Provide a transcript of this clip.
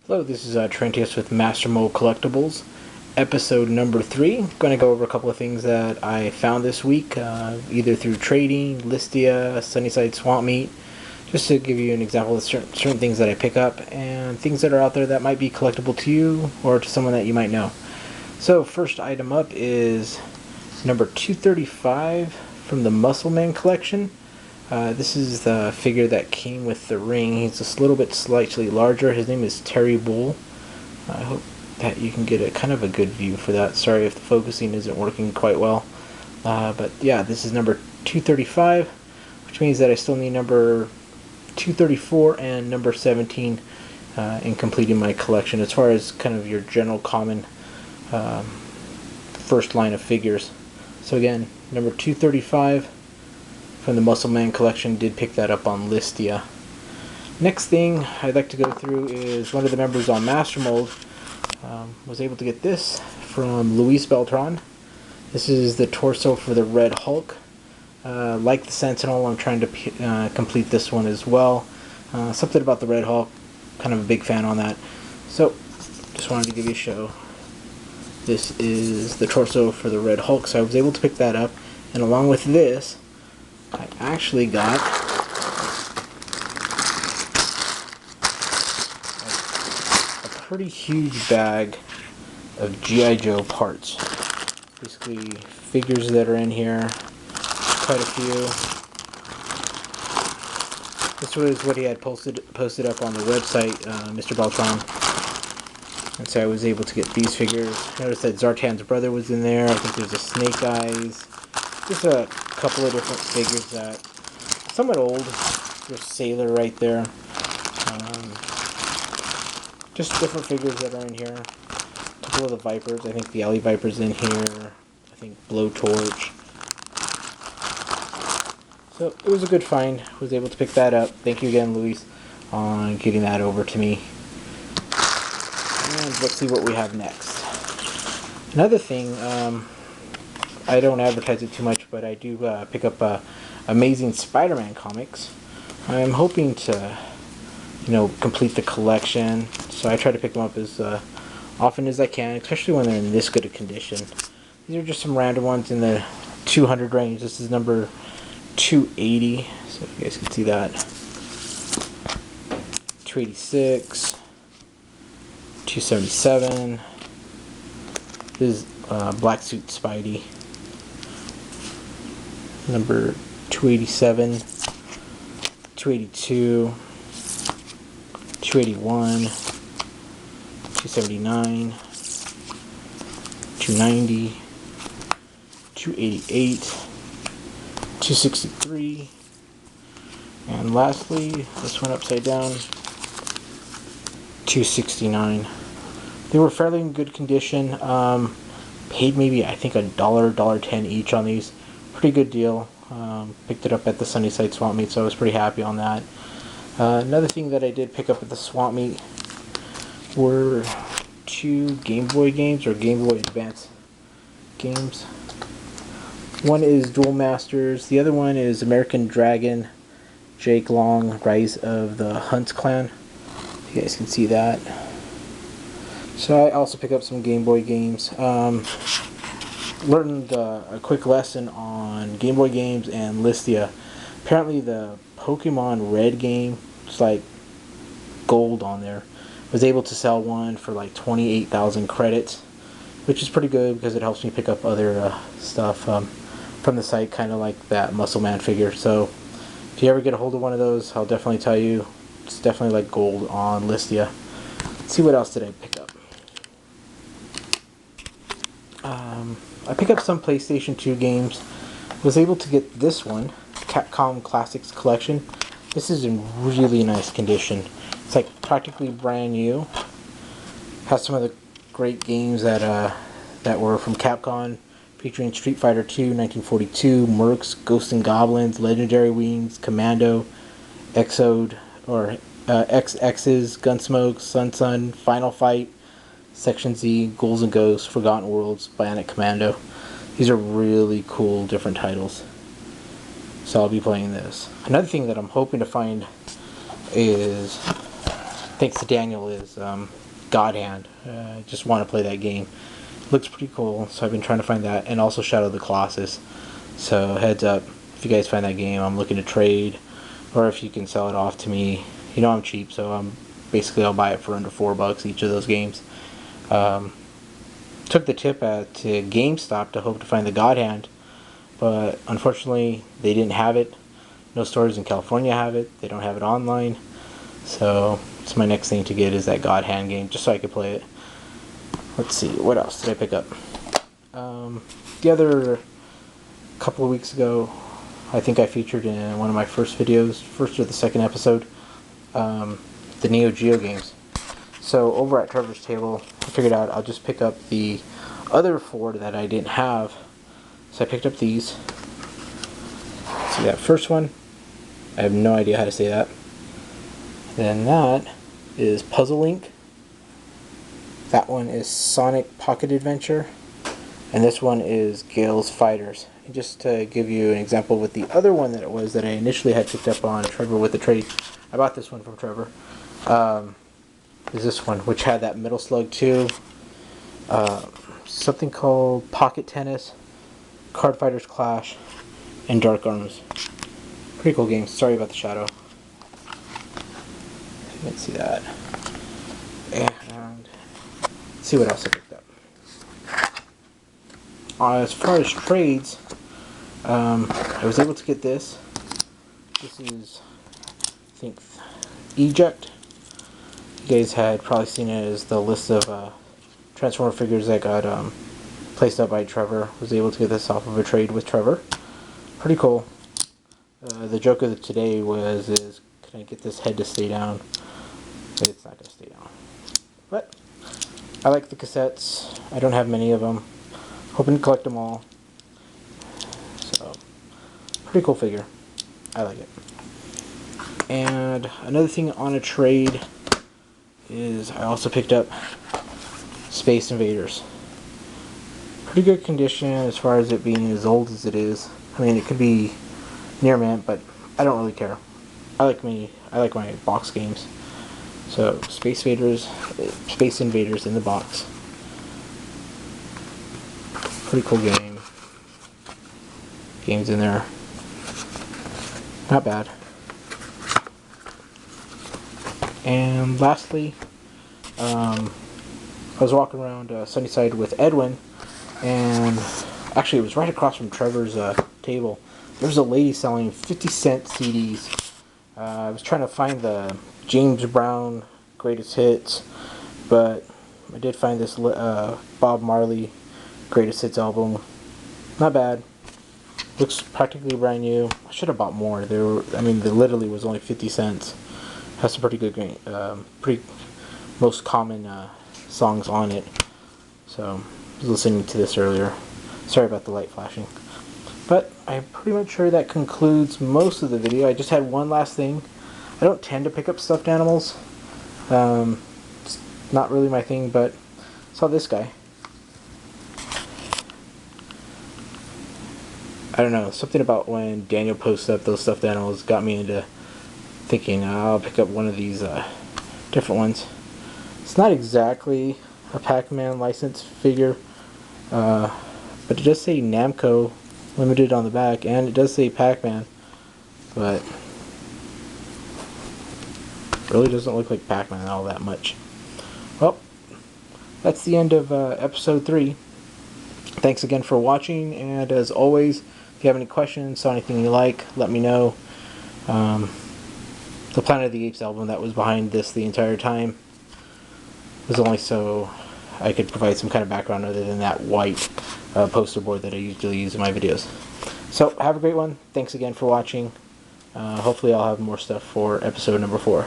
Hello, this is Trentius with MasterMold Collectables, episode number 3. I'm going to go over a couple of things that I found this week, either through trading, Listia, Sunnyside Swamp Meet, just to give you an example of certain things that I pick up and things that are out there that might be collectible to you or to someone that you might know. So, first item up is number 235 from the Muscle Man collection. This is the figure that came with the ring. He's just a little bit slightly larger. His name is Terry Bull. I hope that you can get a kind of a good view for that. Sorry if the focusing isn't working quite well. But yeah, this is number 235, which means that I still need number 234 and number 17 in completing my collection as far as kind of your general common first line of figures. So again, number 235 from the Muscle Man collection, did pick that up on Listia. Next thing I'd like to go through is one of the members on MasterMold was able to get this from Luis Beltran. This is the torso for the Red Hulk. Like the Sentinel, I'm trying to complete this one as well. Something about the Red Hulk, kind of a big fan on that. So, just wanted to give you a show. This is the torso for the Red Hulk, so I was able to pick that up. And along with this, I actually got a pretty huge bag of G.I. Joe parts. Basically, figures that are in here, quite a few. This was what he had posted up on the website, Mr. Beltran. And so I was able to get these figures. Notice that Zartan's brother was in there. I think there's a Snake Eyes. Just a couple of different figures that somewhat old. There's Sailor right there. Just different figures that are in here. A couple of the Vipers. I think the Alley Viper's in here. I think Blowtorch. So it was a good find. I was able to pick that up. Thank you again, Luis, on getting that over to me. And let's see what we have next. Another thing, I don't advertise it too much, but I do pick up Amazing Spider-Man comics. I'm hoping to, complete the collection, so I try to pick them up as often as I can, especially when they're in this good a condition. These are just some random ones in the 200 range. This is number 280, so if you guys can see that. 286, 277. This is Black Suit Spidey. Number 287, 282, 281, 279, 290, 288, 263, and lastly, this one upside down, 269. They were fairly in good condition. Paid maybe, I think, $1.10 each on these. Pretty good deal. Picked it up at the Sunnyside Swamp Meet, so I was pretty happy on that. Another thing that I did pick up at the Swamp Meet were 2 Game Boy games, or Game Boy Advance games. One is Duel Masters, the other one is American Dragon, Jake Long, Rise of the Hunt Clan. You guys can see that. So I also picked up some Game Boy games. Learned a quick lesson on Game Boy games and Listia. Apparently the Pokemon Red game, it's like gold on there. Was able to sell one for like 28,000 credits, which is pretty good because it helps me pick up other stuff from the site, kind of like that Muscle Man figure. So if you ever get a hold of one of those, I'll definitely tell you it's definitely like gold on Listia. Let's see, what else did I pick up? I picked up some PlayStation 2 games. Was able to get this one, Capcom Classics Collection. This is in really nice condition. It's like practically brand new. Has some of the great games that were from Capcom, featuring Street Fighter II, 1942, Mercs, Ghosts and Goblins, Legendary Wings, Commando, Exode, or XX's, Gunsmoke, Sun, Final Fight, Section Z, Ghouls and Ghosts, Forgotten Worlds, Bionic Commando. These are really cool, different titles. So I'll be playing this. Another thing that I'm hoping to find is thanks to Daniel, is God Hand. I just want to play that game. Looks pretty cool, so I've been trying to find that, and also Shadow of the Colossus. So heads up, if you guys find that game, I'm looking to trade, or if you can sell it off to me. You know I'm cheap, so I'll buy it for under $4 each of those games. Took the tip at GameStop to hope to find the God Hand, but unfortunately they didn't have it. No stores in California have it. They don't have it online. So it's my next thing to get is that God Hand game, just so I could play it. Let's see, what else did I pick up? The other couple of weeks ago, I think I featured in one of my first videos, first or the second episode, the Neo Geo games. So over at Trevor's table, I figured out I'll just pick up the other 4 that I didn't have. So I picked up these. See that first one? I have no idea how to say that. Then that is Puzzle Link. That one is Sonic Pocket Adventure. And this one is Gale's Fighters. And just to give you an example with the other one that it was that I initially had picked up on Trevor with the trade, I bought this one from Trevor. Is this one, which had that Metal Slug 2, something called Pocket Tennis, Card Fighters Clash, and Dark Arms. Pretty cool games. Sorry about the shadow. You can see that. And let's see what else I picked up. As far as trades, I was able to get this. This is, I think, Eject. You guys had probably seen it as the list of Transformer figures that got placed up by Trevor. Was able to get this off of a trade with Trevor. Pretty cool. The joke of today is can I get this head to stay down? It's not going to stay down. But I like the cassettes. I don't have many of them. Hoping to collect them all. So, pretty cool figure. I like it. And another thing on a trade is I also picked up Space Invaders. Pretty good condition as far as it being as old as it is. I mean, it could be near mint, but I don't really care. I like my box games. So Space Invaders in the box. Pretty cool game. Games in there. Not bad. And lastly, I was walking around Sunnyside with Edwin, and actually it was right across from Trevor's table. There was a lady selling 50-cent CDs. I was trying to find the James Brown Greatest Hits, but I did find this Bob Marley Greatest Hits album. Not bad. Looks practically brand new. I should have bought more. There literally was only 50 cents. Has some pretty good, most common songs on it. So, I was listening to this earlier. Sorry about the light flashing. But I'm pretty much sure that concludes most of the video. I just had one last thing. I don't tend to pick up stuffed animals. It's not really my thing, but I saw this guy. I don't know, something about when Daniel posted up those stuffed animals got me into thinking I'll pick up one of these different ones. It's not exactly a Pac-Man license figure, but it does say Namco Limited on the back, and it does say Pac-Man, but really doesn't look like Pac-Man all that much. Well, that's the end of episode 3. Thanks again for watching, and as always, if you have any questions, saw anything you like, let me know. The Planet of the Apes album that was behind this the entire time was only so I could provide some kind of background other than that white poster board that I usually use in my videos. So, have a great one. Thanks again for watching. Hopefully I'll have more stuff for episode number 4.